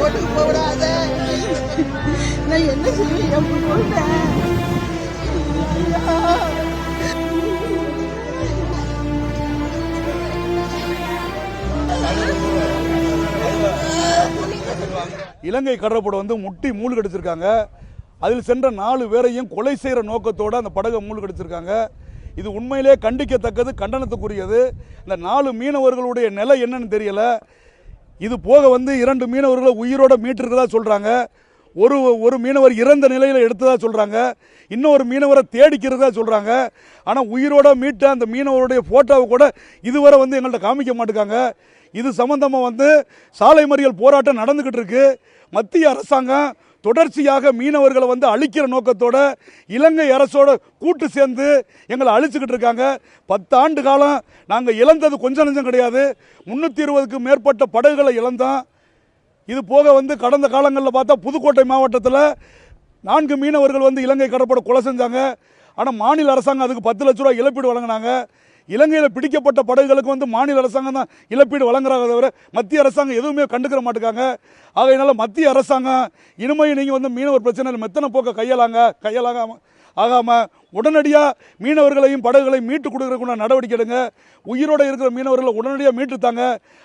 போட்டுக்கு போடாத. நான் என்ன செய்வேன்? எப்படி போட்டேன்? இலங்கை கடற்படை வந்து முட்டி மூழ்கடிச்சிருக்காங்க. அதில் சென்ற 4 பேரையும் கொலை செய்கிற நோக்கத்தோடு அந்த படகை மூழ்கடிச்சிருக்காங்க. இது உண்மையிலே கண்டிக்கத்தக்கது, கண்டனத்துக்குரியது. இந்த 4 மீனவர்களுடைய நிலை என்னன்னு தெரியல. இது போக வந்து 2 மீனவர்களை உயிரோட மீட்டிருக்கதா சொல்றாங்க. ஒரு மீனவர் இறந்த நிலையில் எடுத்ததா சொல்றாங்க. இன்னொரு மீனவரை தேடிக்கிறதா சொல்றாங்க. ஆனால் உயிரோட மீட்ட அந்த மீனவருடைய போட்டோவை கூட இதுவரை வந்து எங்கள்கிட்ட காமிக்க மாட்டேங்காங்க. இது சம்பந்தமாக வந்து சாலை மறியல் போராட்டம் நடந்துகிட்டு இருக்கு. மத்திய அரசாங்கம் தொடர்ச்சியாக மீனவர்களை வந்து அழிக்கிற நோக்கத்தோட இலங்கை அரசோட கூட்டு சேர்ந்து எங்களை அழிச்சுக்கிட்டு இருக்காங்க. 10 ஆண்டு காலம் நாங்கள் இழந்தது கொஞ்சம் நஞ்சம் கிடையாது. 320க்கும் மேற்பட்ட படகுகளை இழந்தோம். இது போக வந்து கடந்த காலங்களில் பார்த்தா புதுக்கோட்டை மாவட்டத்தில் 4 மீனவர்கள் வந்து இலங்கை கடற்படை கொலை செஞ்சாங்க. ஆனால் மாநில அரசாங்கம் அதுக்கு 10 லட்ச ரூபா இழப்பீடு வழங்கினாங்க. இலங்கையில் பிடிக்கப்பட்ட படகுகளுக்கு வந்து மாநில அரசாங்கம் தான் இழப்பீடு வழங்குறாங்க தவிர மத்திய அரசாங்கம் எதுவுமே கண்டுக்கிற மாட்டேங்காங்க. ஆகையினால மத்திய அரசாங்கம் இனிமையை நீங்கள் வந்து மீனவர் பிரச்சனையில் மெத்தனை போக்க ஆகாமல் உடனடியாக மீனவர்களையும் படகுகளையும் மீட்டு கொடுக்குறதுக்குள்ள நடவடிக்கை எடுங்க. உயிரோடு இருக்கிற மீனவர்களை உடனடியாக மீட்டுத்தாங்க.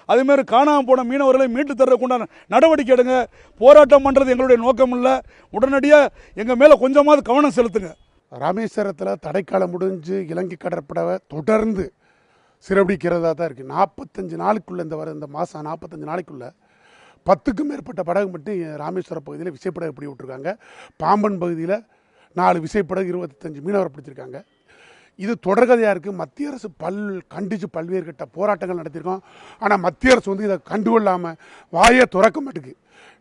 அதேமாதிரி காணாமல் போன மீனவர்களை மீட்டு தர்றதுக்குண்டான நடவடிக்கை எடுங்க. போராட்டம் பண்ணுறது எங்களுடைய நோக்கம் இல்லை. உடனடியாக எங்கள் மேலே கொஞ்சமாவது கவனம் செலுத்துங்க. ராமேஸ்வரத்தில் தடைக்காலம் முடிஞ்சு இலங்கை கடற்படை தொடர்ந்து சிறப்பிடிக்கிறதா தான் இருக்குது. 45 நாளுக்குள்ளே இந்த மாதம் 45 நாளைக்குள்ளே 10க்கும் மேற்பட்ட படகு மட்டும் ராமேஸ்வரம் பகுதியில் விசைப்படகு பிடி விட்டுருக்காங்க. பாம்பன் பகுதியில் 4 விசைப்படகு 25 மீனவரை பிடிச்சிருக்காங்க. இது தொடர்கதையாக இருக்குது. மத்திய அரசு கண்டித்து பல்வேறு கட்ட போராட்டங்கள் நடத்தியிருக்கோம். ஆனால் மத்திய அரசு வந்து இதை கண்டுகொள்ளாமல் வாயை திறக்க மாட்டேங்குது.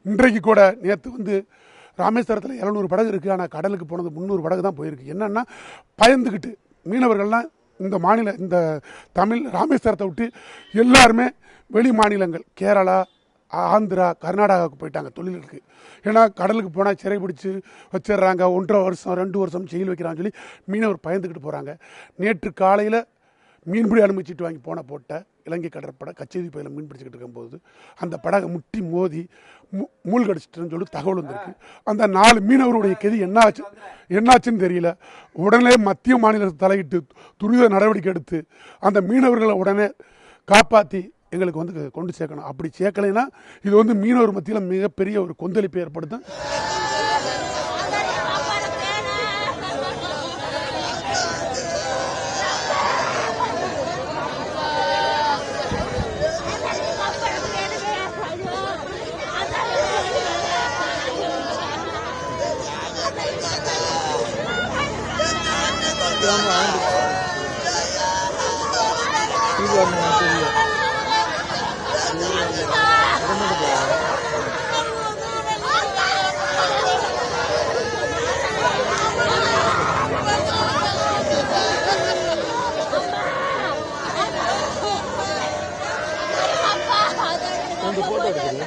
இன்றைக்கு கூட நேற்று வந்து ராமேஸ்வரத்தில் 700 படகு இருக்குது. ஆனால் கடலுக்கு போனது 300 படகு தான் போயிருக்கு. என்னென்னா பயந்துக்கிட்டு மீனவர்கள்லாம் இந்த தமிழ் ராமேஸ்வரத்தை விட்டு எல்லாருமே வெளி மாநிலங்கள் கேரளா, ஆந்திரா, கர்நாடகாவுக்கு போயிட்டாங்க தொழிலுக்கு. ஏன்னா கடலுக்கு போனால் சிறை பிடிச்சி வச்சிடுறாங்க. 1.5 வருஷம் 2 வருஷம் ஜெயில் வைக்கிறான்னு சொல்லி மீனவர் பயந்துக்கிட்டு போகிறாங்க. நேற்று காலையில் மீன்பிடி அனுமதிச்சிட்டு வாங்கி போட்ட இலங்கை கடற்படை கச்சேரி பயில மீன் பிடிச்சிக்கிட்டு இருக்கும்போது அந்த படகை முட்டி மோதி மூழ்கடிச்சிட்டுன்னு சொல்லி தகவல் வந்திருக்கு. அந்த 4 மீனவருடைய கெதி என்னாச்சுன்னு தெரியல. உடனே மத்திய மாநிலத்தை தலையிட்டு துரித நடவடிக்கை எடுத்து அந்த மீனவர்களை உடனே காப்பாற்றி எங்களுக்கு வந்து கொண்டு சேர்க்கணும். அப்படி சேர்க்கலைன்னா இது வந்து மீனவர் மத்தியில் மிகப்பெரிய ஒரு கொந்தளிப்பை ஏற்படுத்தும். போட்டோ எடுக்குது.